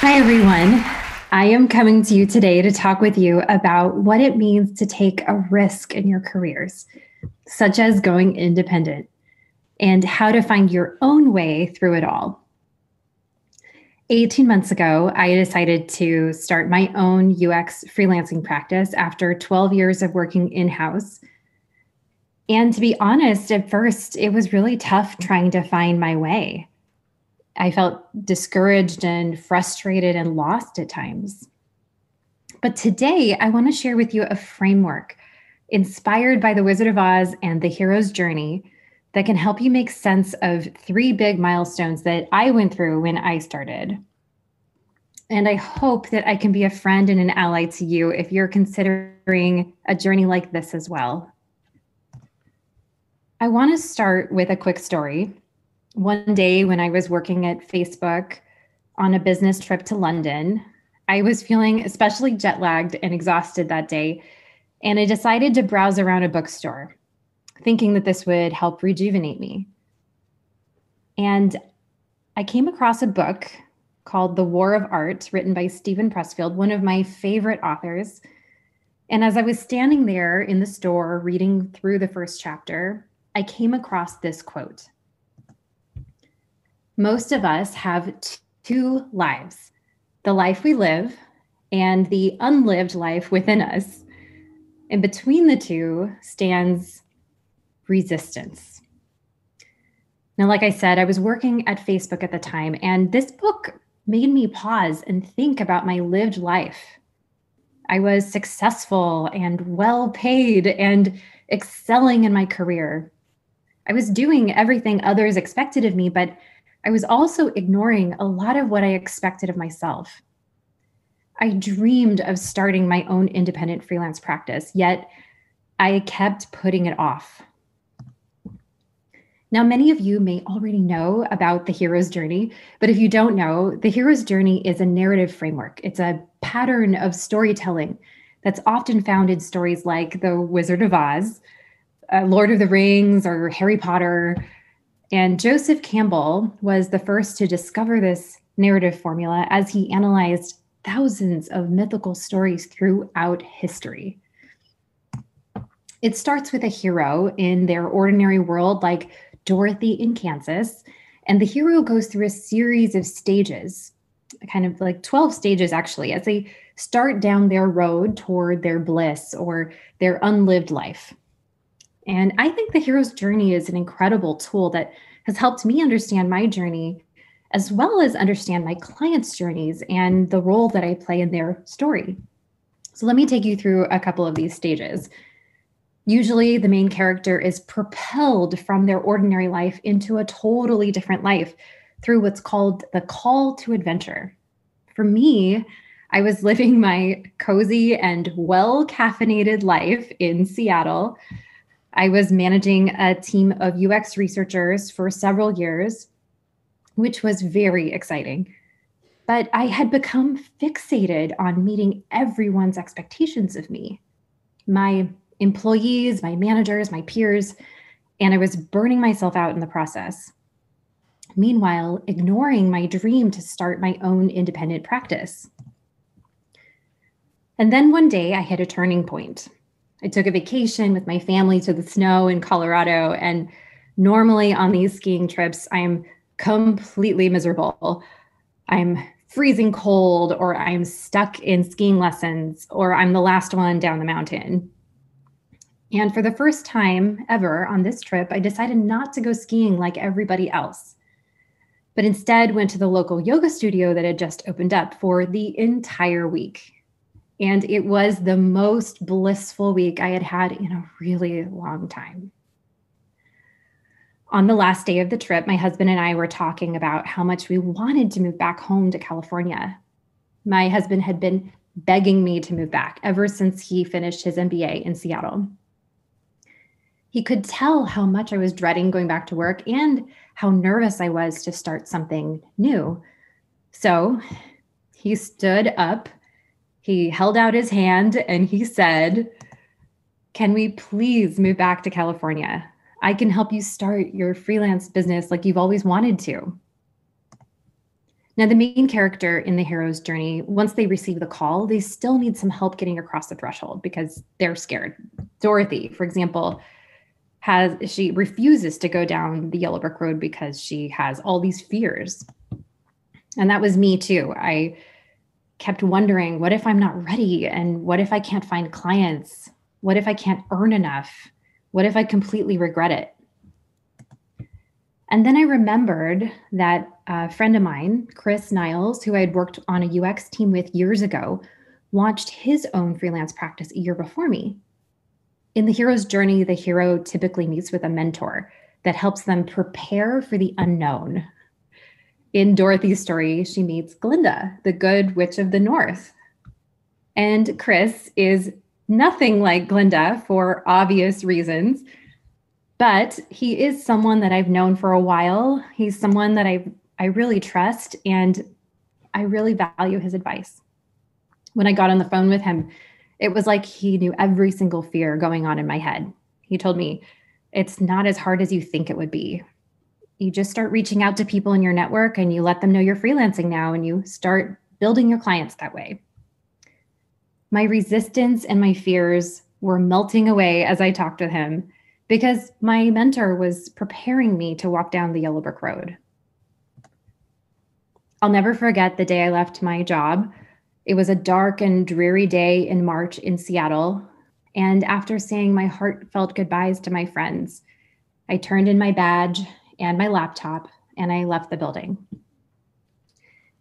Hi, everyone. I am coming to you today to talk with you about what it means to take a risk in your careers, such as going independent, and how to find your own way through it all. 18 months ago, I decided to start my own UX freelancing practice after 12 years of working in-house. And to be honest, at first, it was really tough trying to find my way. I felt discouraged and frustrated and lost at times. But today, I want to share with you a framework inspired by The Wizard of Oz and the hero's journey that can help you make sense of three big milestones that I went through when I started. And I hope that I can be a friend and an ally to you if you're considering a journey like this as well. I want to start with a quick story. One day when I was working at Facebook on a business trip to London, I was feeling especially jet lagged and exhausted that day, and I decided to browse around a bookstore, thinking that this would help rejuvenate me. And I came across a book called The War of Art, written by Steven Pressfield, one of my favorite authors. And as I was standing there in the store reading through the first chapter, I came across this quote. Most of us have two lives, the life we live and the unlived life within us. And between the two stands resistance. Now, like I said, I was working at Facebook at the time, and this book made me pause and think about my lived life. I was successful and well paid and excelling in my career. I was doing everything others expected of me, but I was also ignoring a lot of what I expected of myself. I dreamed of starting my own independent freelance practice, yet I kept putting it off. Now, many of you may already know about the hero's journey, but if you don't know, the hero's journey is a narrative framework. It's a pattern of storytelling that's often found in stories like The Wizard of Oz, Lord of the Rings, or Harry Potter. And Joseph Campbell was the first to discover this narrative formula as he analyzed thousands of mythical stories throughout history. It starts with a hero in their ordinary world, like Dorothy in Kansas, and the hero goes through a series of stages, kind of like 12 stages actually, as they start down their road toward their bliss or their unlived life. And I think the hero's journey is an incredible tool that has helped me understand my journey, as well as understand my clients' journeys and the role that I play in their story. So let me take you through a couple of these stages. Usually the main character is propelled from their ordinary life into a totally different life through what's called the call to adventure. For me, I was living my cozy and well-caffeinated life in Seattle. I was managing a team of UX researchers for several years, which was very exciting. But I had become fixated on meeting everyone's expectations of me, my employees, my managers, my peers, and I was burning myself out in the process. Meanwhile, ignoring my dream to start my own independent practice. And then one day I hit a turning point. I took a vacation with my family to the snow in Colorado, and normally on these skiing trips, I'm completely miserable. I'm freezing cold, or I'm stuck in skiing lessons, or I'm the last one down the mountain. And for the first time ever on this trip, I decided not to go skiing like everybody else, but instead went to the local yoga studio that had just opened up for the entire week. And it was the most blissful week I had had in a really long time. On the last day of the trip, my husband and I were talking about how much we wanted to move back home to California. My husband had been begging me to move back ever since he finished his MBA in Seattle. He could tell how much I was dreading going back to work and how nervous I was to start something new. So he stood up, he held out his hand, and he said, "Can we please move back to California? I can help you start your freelance business like you've always wanted to." Now, the main character in the hero's journey, once they receive the call, they still need some help getting across the threshold because they're scared. Dorothy, for example, she refuses to go down the yellow brick road because she has all these fears. And that was me too. I kept wondering, what if I'm not ready? And what if I can't find clients? What if I can't earn enough? What if I completely regret it? And then I remembered that a friend of mine, Chris Niles, who I had worked on a UX team with years ago, launched his own freelance practice a year before me. In the hero's journey, the hero typically meets with a mentor that helps them prepare for the unknown. In Dorothy's story, she meets Glinda, the good witch of the North. And Chris is nothing like Glinda for obvious reasons, but he is someone that I've known for a while. He's someone that I really trust, and I really value his advice. When I got on the phone with him, it was like he knew every single fear going on in my head. He told me, it's not as hard as you think it would be. You just start reaching out to people in your network and you let them know you're freelancing now, and you start building your clients that way. My resistance and my fears were melting away as I talked with him because my mentor was preparing me to walk down the yellow brick road. I'll never forget the day I left my job. It was a dark and dreary day in March in Seattle. And after saying my heartfelt goodbyes to my friends, I turned in my badge and my laptop and I left the building.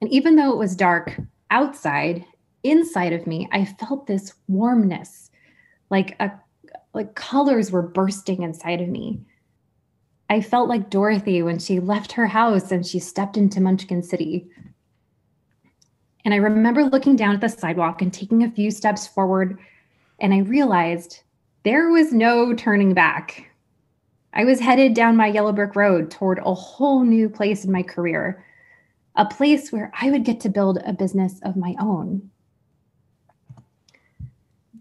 And even though it was dark outside, inside of me, I felt this warmness, like colors were bursting inside of me. I felt like Dorothy when she left her house and she stepped into Munchkin City. And I remember looking down at the sidewalk and taking a few steps forward, and I realized there was no turning back. I was headed down my yellow brick road toward a whole new place in my career, a place where I would get to build a business of my own.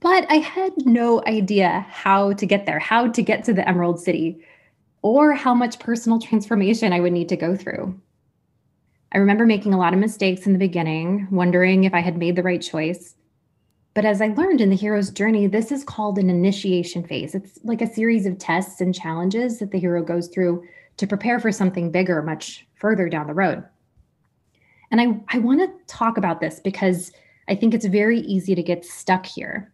But I had no idea how to get there, how to get to the Emerald City, or how much personal transformation I would need to go through. I remember making a lot of mistakes in the beginning, wondering if I had made the right choice. But as I learned in the hero's journey, this is called an initiation phase. It's like a series of tests and challenges that the hero goes through to prepare for something bigger, much further down the road. And I want to talk about this because I think it's very easy to get stuck here.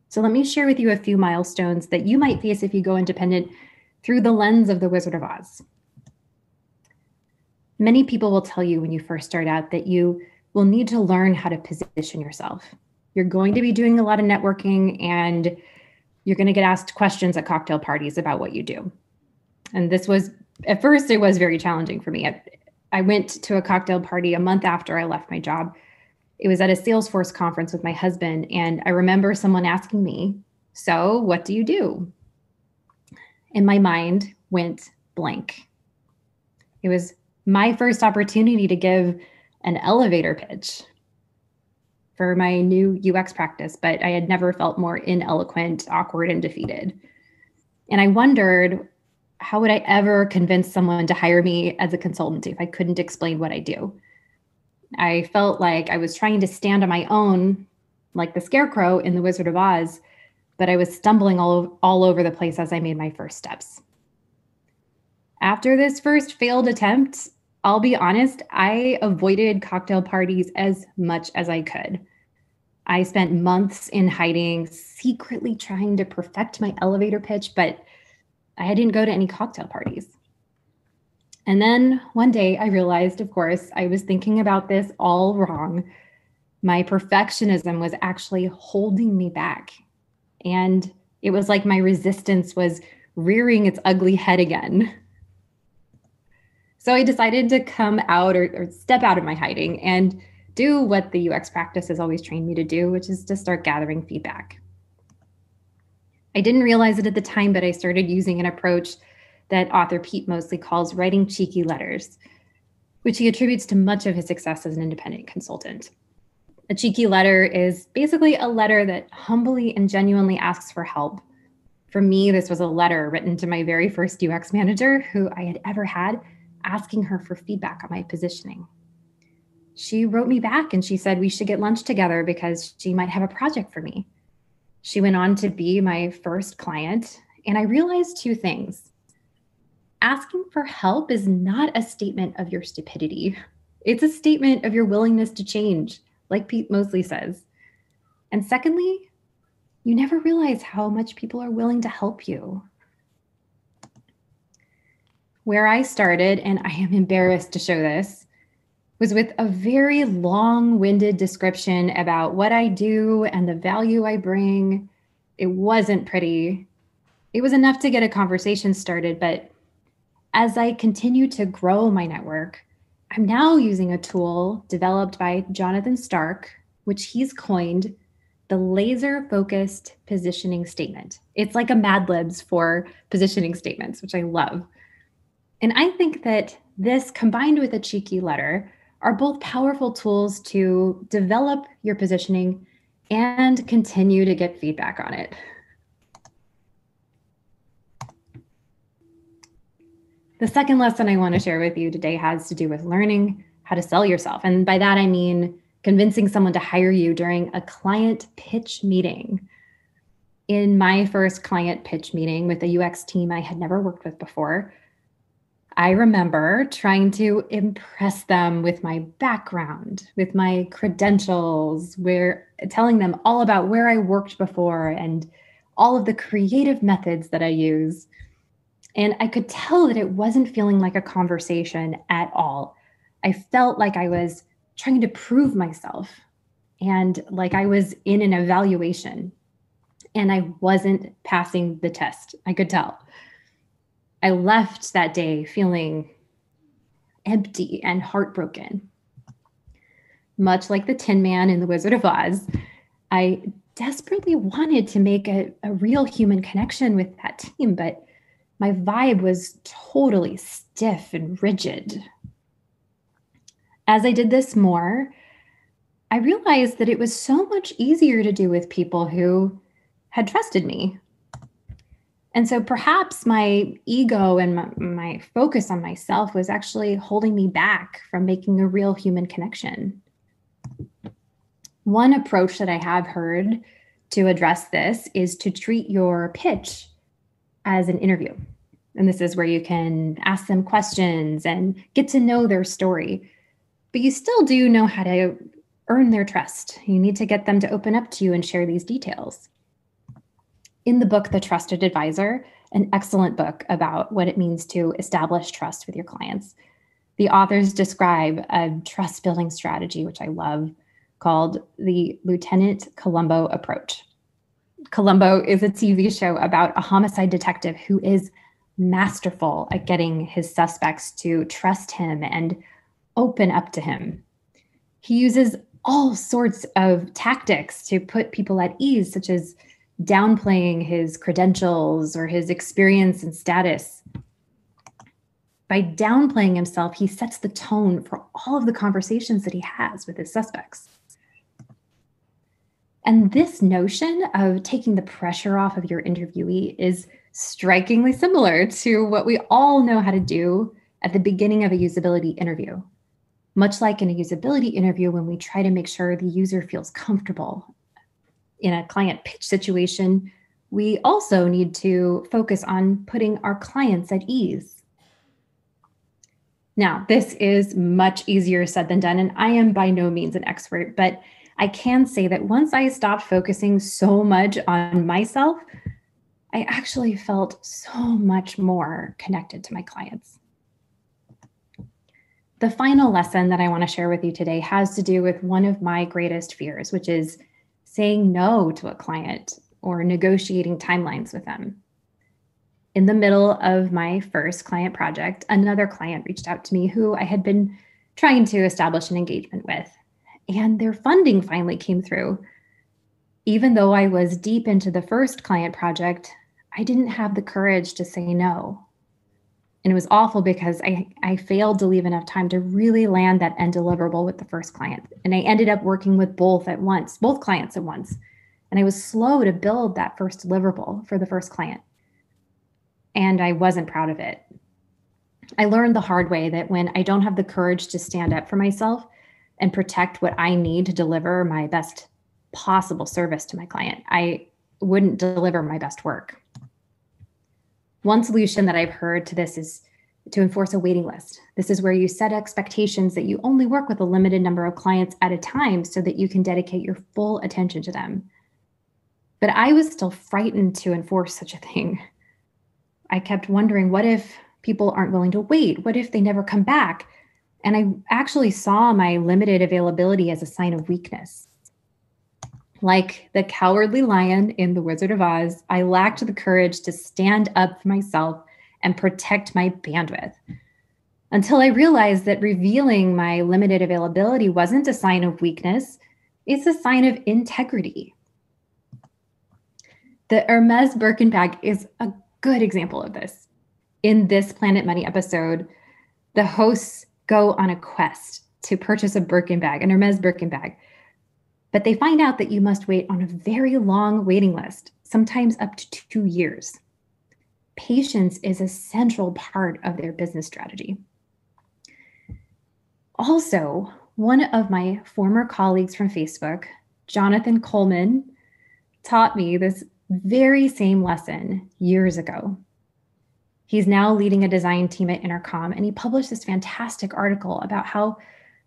So let me share with you a few milestones that you might face if you go independent through the lens of the Wizard of Oz. Many people will tell you when you first start out that you will need to learn how to position yourself. You're going to be doing a lot of networking and you're going to get asked questions at cocktail parties about what you do. And this was, at first, it was very challenging for me. I went to a cocktail party a month after I left my job. It was at a Salesforce conference with my husband. And I remember someone asking me, so what do you do? And my mind went blank. It was my first opportunity to give an elevator pitch for my new UX practice, but I had never felt more ineloquent, awkward, and defeated. And I wondered, how would I ever convince someone to hire me as a consultant if I couldn't explain what I do? I felt like I was trying to stand on my own, like the scarecrow in The Wizard of Oz, but I was stumbling all over the place as I made my first steps. After this first failed attempt, I'll be honest, I avoided cocktail parties as much as I could. I spent months in hiding, secretly trying to perfect my elevator pitch, but I didn't go to any cocktail parties. And then one day I realized, of course, I was thinking about this all wrong. My perfectionism was actually holding me back. And it was like my resistance was rearing its ugly head again. So I decided to come out or step out of my hiding and do what the UX practice has always trained me to do, which is to start gathering feedback. I didn't realize it at the time, but I started using an approach that author Pete Mosley calls writing cheeky letters, which he attributes to much of his success as an independent consultant. A cheeky letter is basically a letter that humbly and genuinely asks for help. For me, this was a letter written to my very first UX manager who I had ever had, asking her for feedback on my positioning. She wrote me back and she said we should get lunch together because she might have a project for me. She went on to be my first client, and I realized two things. Asking for help is not a statement of your stupidity. It's a statement of your willingness to change, like Pete Mosley says. And secondly, you never realize how much people are willing to help you. Where I started, and I am embarrassed to show this, was with a very long-winded description about what I do and the value I bring. It wasn't pretty. It was enough to get a conversation started, but as I continue to grow my network, I'm now using a tool developed by Jonathan Stark, which he's coined the laser-focused positioning statement. It's like a Mad Libs for positioning statements, which I love. And I think that this, combined with a cheeky letter, are both powerful tools to develop your positioning and continue to get feedback on it. The second lesson I want to share with you today has to do with learning how to sell yourself. And by that, I mean convincing someone to hire you during a client pitch meeting. In my first client pitch meeting with a UX team I had never worked with before, I remember trying to impress them with my background, with my credentials, telling them all about where I worked before and all of the creative methods that I use. And I could tell that it wasn't feeling like a conversation at all. I felt like I was trying to prove myself and like I was in an evaluation and I wasn't passing the test. I could tell. I left that day feeling empty and heartbroken. Much like the Tin Man in The Wizard of Oz, I desperately wanted to make a real human connection with that team, but my vibe was totally stiff and rigid. As I did this more, I realized that it was so much easier to do with people who had trusted me. And so perhaps my ego and my focus on myself was actually holding me back from making a real human connection. One approach that I have heard to address this is to treat your pitch as an interview. And this is where you can ask them questions and get to know their story. But you still do know how to earn their trust. You need to get them to open up to you and share these details. In the book, The Trusted Advisor, an excellent book about what it means to establish trust with your clients, the authors describe a trust-building strategy, which I love, called the Lieutenant Columbo approach. Columbo is a TV show about a homicide detective who is masterful at getting his suspects to trust him and open up to him. He uses all sorts of tactics to put people at ease, such as downplaying his credentials or his experience and status. By downplaying himself, he sets the tone for all of the conversations that he has with his suspects. And this notion of taking the pressure off of your interviewee is strikingly similar to what we all know how to do at the beginning of a usability interview. Much like in a usability interview, when we try to make sure the user feels comfortable. In a client pitch situation, we also need to focus on putting our clients at ease. Now, this is much easier said than done, and I am by no means an expert, but I can say that once I stopped focusing so much on myself, I actually felt so much more connected to my clients. The final lesson that I want to share with you today has to do with one of my greatest fears, which is saying no to a client or negotiating timelines with them. In the middle of my first client project, another client reached out to me who I had been trying to establish an engagement with, and their funding finally came through. Even though I was deep into the first client project, I didn't have the courage to say no. And it was awful because I failed to leave enough time to really land that end deliverable with the first client. And I ended up working with both clients at once. And I was slow to build that first deliverable for the first client. And I wasn't proud of it. I learned the hard way that when I don't have the courage to stand up for myself, and protect what I need to deliver my best possible service to my client. I wouldn't deliver my best work. One solution that I've heard to this is to enforce a waiting list. This is where you set expectations that you only work with a limited number of clients at a time so that you can dedicate your full attention to them. But I was still frightened to enforce such a thing. I kept wondering, what if people aren't willing to wait? What if they never come back? And I actually saw my limited availability as a sign of weakness. Like the cowardly lion in The Wizard of Oz, I lacked the courage to stand up for myself and protect my bandwidth. Until I realized that revealing my limited availability wasn't a sign of weakness, it's a sign of integrity. The Hermes Birkin bag is a good example of this. In this Planet Money episode, the hosts go on a quest to purchase a Birkin bag, an Hermes Birkin bag. But they find out that you must wait on a very long waiting list, sometimes up to 2 years. Patience is a central part of their business strategy. Also, one of my former colleagues from Facebook, Jonathan Coleman, taught me this very same lesson years ago. He's now leading a design team at Intercom, and he published this fantastic article about how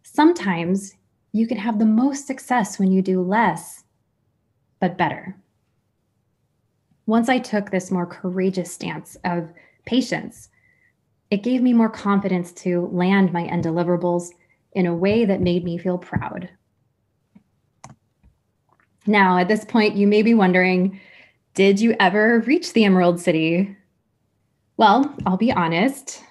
sometimes you can have the most success when you do less, but better. Once I took this more courageous stance of patience, it gave me more confidence to land my end deliverables in a way that made me feel proud. Now, at this point, you may be wondering, did you ever reach the Emerald City? Well, I'll be honest.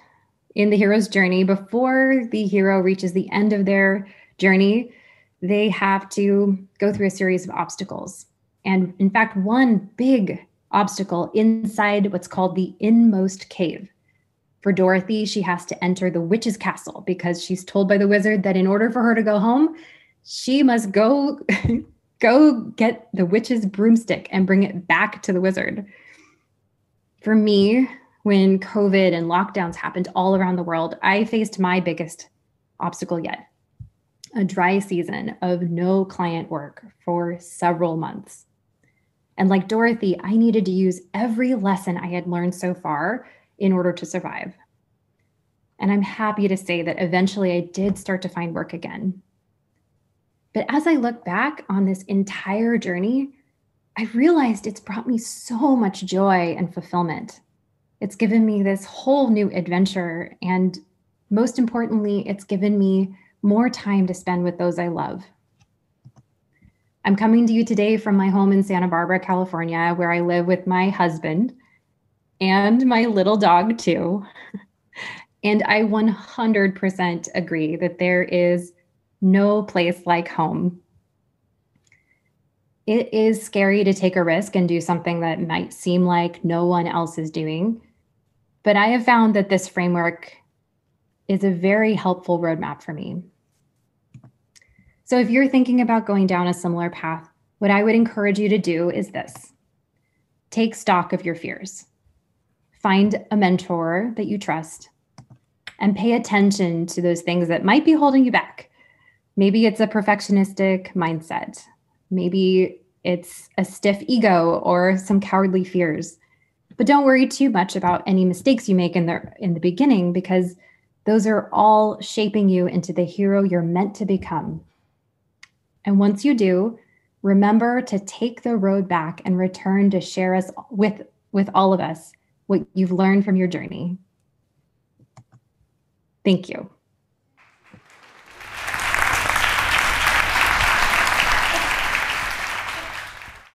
In the hero's journey, before the hero reaches the end of their journey, they have to go through a series of obstacles. And in fact, one big obstacle inside what's called the inmost cave. For Dorothy, she has to enter the witch's castle because she's told by the wizard that in order for her to go home, she must go get the witch's broomstick and bring it back to the wizard. For me, when COVID and lockdowns happened all around the world, I faced my biggest obstacle yet. A dry season of no client work for several months. And like Dorothy, I needed to use every lesson I had learned so far in order to survive. And I'm happy to say that eventually I did start to find work again. But as I look back on this entire journey, I realized it's brought me so much joy and fulfillment. It's given me this whole new adventure. And most importantly, it's given me more time to spend with those I love. I'm coming to you today from my home in Santa Barbara, California, where I live with my husband and my little dog too. And I 100% agree that there is no place like home. It is scary to take a risk and do something that might seem like no one else is doing. But I have found that this framework is a very helpful roadmap for me. So if you're thinking about going down a similar path, what I would encourage you to do is this. Take stock of your fears. Find a mentor that you trust and pay attention to those things that might be holding you back. Maybe it's a perfectionistic mindset. Maybe it's a stiff ego or some cowardly fears. But don't worry too much about any mistakes you make in the beginning, because those are all shaping you into the hero you're meant to become. And once you do, remember to take the road back and return to share us with all of us what you've learned from your journey. Thank you.